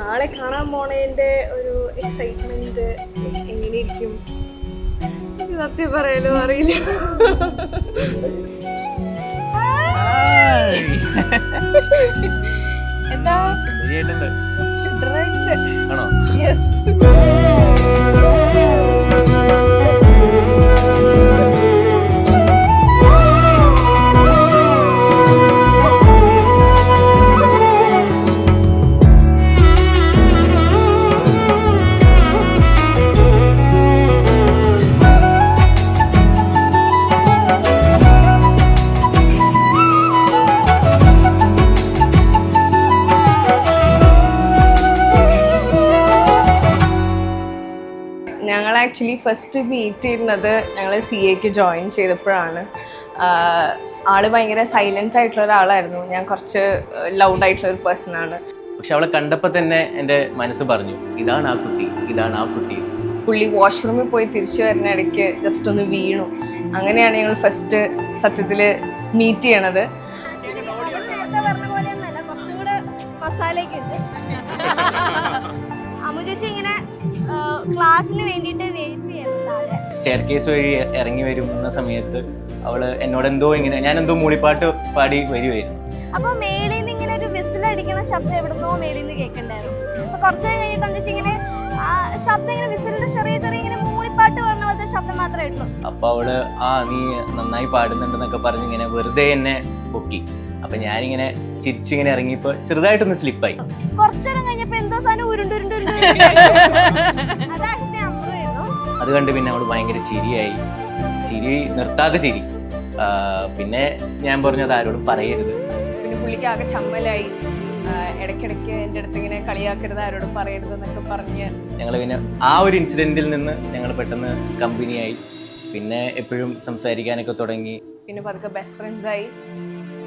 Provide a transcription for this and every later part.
നാളെ കാണാൻ പോണതിന്റെ ഒരു എക്സൈറ്റ്മെന്റ് എങ്ങനെയിരിക്കും സത്യം പറയാലോ അറിയില്ല. എന്താ ഞങ്ങൾ ആക്ച്വലി ഫസ്റ്റ് മീറ്റ് ചെയ്യുന്നത് ഞങ്ങൾ CAക്ക് ജോയിൻ ചെയ്തപ്പോഴാണ്. ആള് ഭയങ്കര സൈലന്റ് ആയിട്ടുള്ള ഒരാളായിരുന്നു. ഞാൻ കുറച്ച് ലൗഡ് ആയിട്ടുള്ള ഒരു പേഴ്സണാണ്. പക്ഷെ അവളെ കണ്ടപ്പോൾ തന്നെ എൻ്റെ മനസ്സ് പറഞ്ഞു ഇതാണ് ആ കുട്ടി, ഇതാണ് ആ കുട്ടി. പുള്ളി വാഷ്റൂമിൽ പോയി തിരിച്ചു വരുന്ന ഇടയ്ക്ക് ജസ്റ്റ് ഒന്ന് വീണു. അങ്ങനെയാണ് ഞങ്ങൾ ഫസ്റ്റ് സത്യത്തിൽ മീറ്റ് ചെയ്യണത്. ഇങ്ങനെ ക്ലാസ്സിന് വേണ്ടിയിട്ട് വെയിറ്റ് ചെയ്യുന്നത്. സ്റ്റെയർ കേസ് വഴി ഇറങ്ങി വരുന്ന സമയത്ത് അവള് എന്നോട് എന്തോ ഇങ്ങനെ ഞാൻ എന്തോ മൂളിപ്പാട്ട് പാടി വരുമായിരുന്നു. അപ്പൊ മേളിൽ നിന്ന് ഇങ്ങനെ ഒരു വിസിലടിക്കുന്ന ശബ്ദം എവിടുന്നോ മേളിൽ നിന്ന് കേൾക്കണ്ടായിരുന്നു. അപ്പൊ കുറച്ചു നേരം കഴിഞ്ഞിട്ട് ഇങ്ങനെ ആ ശബ്ദം ഇങ്ങനെ വിസിലിന്റെ ചെറിയ ചെറിയ ഇങ്ങനെ മൂളിപ്പാട്ട് പറഞ്ഞ പോലത്തെ ശബ്ദം മാത്രമേ ഉള്ളൂ. അപ്പൊ അവള് നീ നന്നായി പാടുന്നുണ്ടെന്നൊക്കെ പറഞ്ഞ് ഇങ്ങനെ വെറുതെ എന്നെ പൊക്കി. അപ്പൊ ഞാനിങ്ങനെ ചിരിച്ചിങ്ങനെ ഇറങ്ങിയപ്പോ ചെറുതായിട്ടൊന്ന് സ്ലിപ്പായി. കുറച്ചേരം കഴിഞ്ഞപ്പോ എന്തോ സാധനം അത് കണ്ട് പിന്നെ അവള് ഭയങ്കര ചിരിയായി. ചിരി നിർത്താതെ ചിരി. പിന്നെ ഞാൻ പറഞ്ഞത് ആരോടും പറയരുത്. പിന്നെ പുള്ളിക്ക് ആകെ ചമ്മലായി. ഇടയ്ക്കിടയ്ക്ക് എൻ്റെ അടുത്ത് ഇങ്ങനെ കളിയാക്കരുത്, ആരോടും പറയരുത് എന്നൊക്കെ പറഞ്ഞ് ഞങ്ങൾ പിന്നെ ആ ഒരു ഇൻസിഡന്റിൽ നിന്ന് ഞങ്ങൾ പെട്ടെന്ന് കമ്പനിയായി. പിന്നെ എപ്പോഴും സംസാരിക്കാനൊക്കെ തുടങ്ങി. പിന്നെ പതുക്കെ ബെസ്റ്റ് ഫ്രണ്ട്സായി.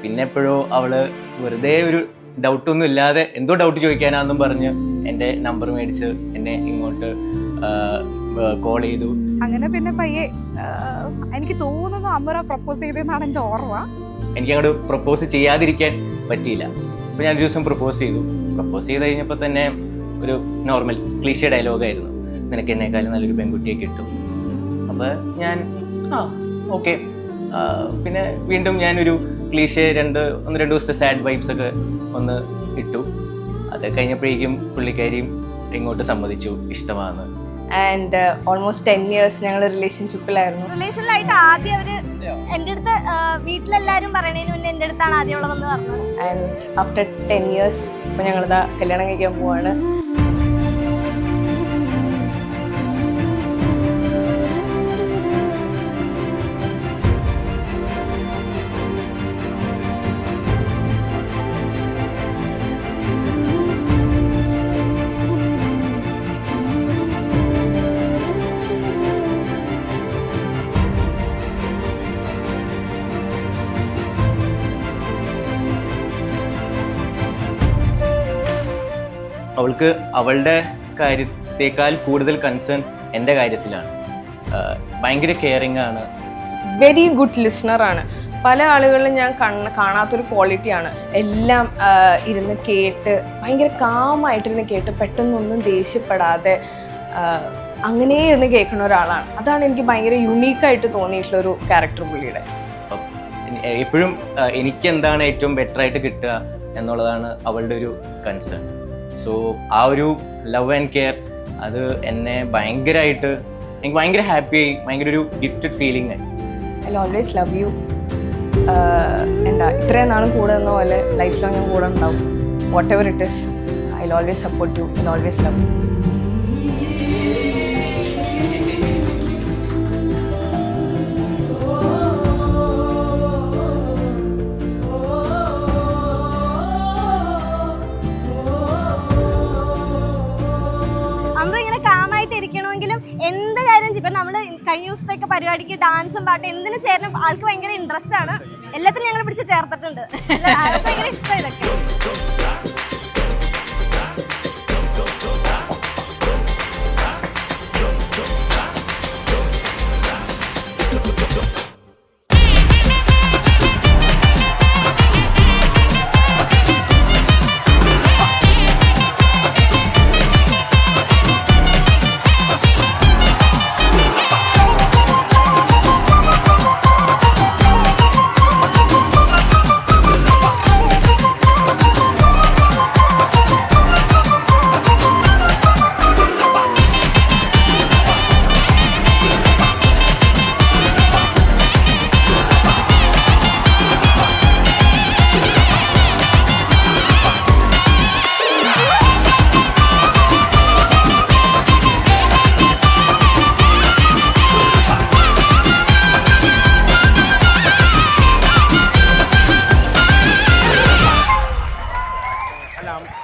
പിന്നെ എപ്പോഴോ അവള് വെറുതെ ഒരു ഡൗട്ടൊന്നും ഇല്ലാതെ എന്തോ ഡൗട്ട് ചോദിക്കാനാന്നും പറഞ്ഞ് എൻ്റെ നമ്പർ മേടിച്ച് എന്നെ ഇങ്ങോട്ട് കോൾ ചെയ്തു. അങ്ങനെ പിന്നെ പയ്യെ എനിക്ക് തോന്നുന്നു അമറ പ്രപ്പോസ് ചെയ്തെന്നാണ് എൻ്റെ ഓർമ്മ. എനിക്ക് അങ്ങോട്ട് പ്രപ്പോസ് ചെയ്യാതിരിക്കാൻ പറ്റിയില്ല. അപ്പോൾ ഞാൻ ഒരു ദിവസം പ്രപ്പോസ് ചെയ്തു. പ്രപ്പോസ് ചെയ്ത് കഴിഞ്ഞപ്പോൾ തന്നെ ഒരു നോർമൽ ക്ലീഷേ ഡയലോഗായിരുന്നു, നിനക്ക് എന്നെക്കാളും നല്ലൊരു പെൺകുട്ടിയെ കിട്ടും. അപ്പോൾ ഞാൻ ഓക്കെ. പിന്നെ വീണ്ടും ഞാനൊരു ക്ലീഷേ രണ്ട് ദിവസത്തെ സാഡ് വൈബ്സ് ഒക്കെ ഒന്ന് ഇട്ടു. അത് കഴിഞ്ഞപ്പോഴേക്കും പുള്ളിക്കാരിയും ഇങ്ങോട്ട് സമ്മതിച്ചു ഇഷ്ടമാണ്. ആൻഡ് ഓൾമോസ്റ്റ് 10 years ഞങ്ങൾ റിലേഷൻഷിപ്പിലായിരുന്നു. റിലേഷനിലായിട്ട് ആദ്യം അവര് എൻ്റെ അടുത്ത് വീട്ടിലെല്ലാവരും പറയണതിന് മുന്നേ എൻ്റെ അടുത്താണ് ആദ്യം ഉള്ളതെന്ന് പറഞ്ഞത്. ആൻഡ് ആഫ്റ്റർ 10 years ഇപ്പം ഞങ്ങളിതാ കല്യാണം കഴിക്കാൻ പോവാണ്. അവൾക്ക് അവളുടെ കാര്യത്തേക്കാൾ കൂടുതൽ കൺസേൺ എൻ്റെ കാര്യത്തിലാണ്. ഭയങ്കര കെയറിങ് ആണ്. വെരി ഗുഡ് ലിസണറാണ്. പല ആളുകളിലും ഞാൻ കാണാത്തൊരു ക്വാളിറ്റിയാണ്. എല്ലാം ഇരുന്ന് കേട്ട് ഭയങ്കര കാമായിട്ടിരുന്ന് കേട്ട് പെട്ടെന്നൊന്നും ദേഷ്യപ്പെടാതെ അങ്ങനെ ഇരുന്ന് കേൾക്കുന്ന ഒരാളാണ്. അതാണ് എനിക്ക് ഭയങ്കര യുണീക്കായിട്ട് തോന്നിയിട്ടുള്ളൊരു ക്യാരക്ടർ പുള്ളിയുടെ. എപ്പോഴും എനിക്ക് എന്താണ് ഏറ്റവും ബെറ്റർ ആയിട്ട് കിട്ടുക എന്നുള്ളതാണ് അവളുടെ ഒരു കൺസേൺ. സോ ആ ഒരു ലവ് ആൻഡ് കെയർ അത് എന്നെ ഭയങ്കരമായിട്ട് എനിക്ക് ഭയങ്കര ഹാപ്പിയായി, ഭയങ്കര ഒരു ഗിഫ്റ്റഡ് ഫീലിംഗ് ആയി. I always love you. എന്താ ഇത്രയും നാളും കൂടെ നിന്ന പോലെ ലൈഫ് ലോങ് ഞാൻ കൂടെ ഉണ്ടാവും. What ever it is, I always support you, I always love you. എന്ത് കാര്യം ഇപ്പം നമ്മൾ കഴിഞ്ഞ ദിവസത്തേക്ക് പരിപാടിക്ക് ഡാൻസും പാട്ടും എന്തിനു ചേരണം ആൾക്ക് ഭയങ്കര ഇൻട്രസ്റ്റ് ആണ്. എല്ലാത്തിനും ഞങ്ങൾ പിടിച്ച് ചേർത്തിട്ടുണ്ട്. ഭയങ്കര ഇഷ്ടം ഇതൊക്കെ.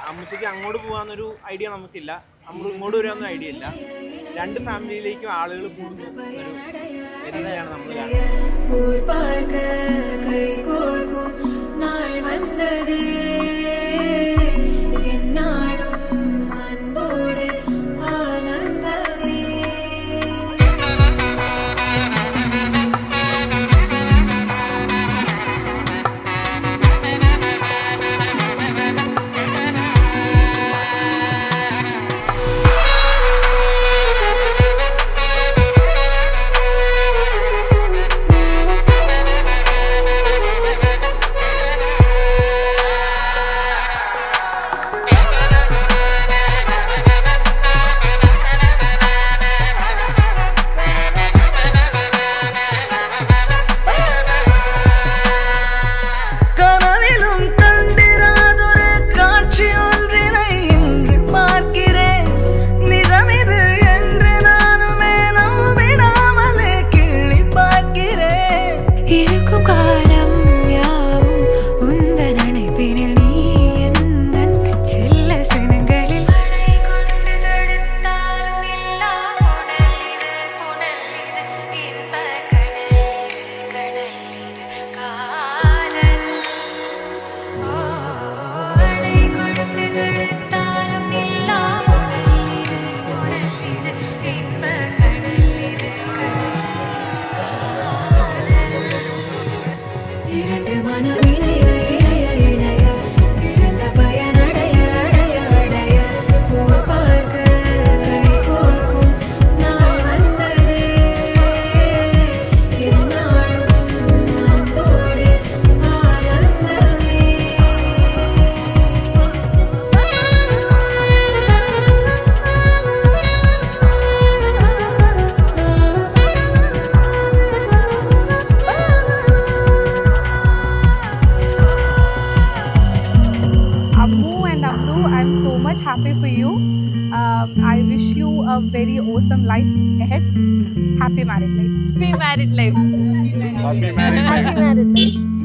അമ്മച്ചിക്ക് അങ്ങോട്ട് പോകാന്നൊരു ഐഡിയ നമുക്കില്ല, നമ്മൾ ഇങ്ങോട്ട് വരാമെന്നൊരു ഐഡിയ ഇല്ല. രണ്ട് ഫാമിലിയിലേക്കും ആളുകൾ കൂടുന്നു എന്നൊരു രീതിയിലാണ് നമ്മൾ I'm so much happy for you. I wish you a very awesome life ahead. Happy married life. Happy married life. Happy married life.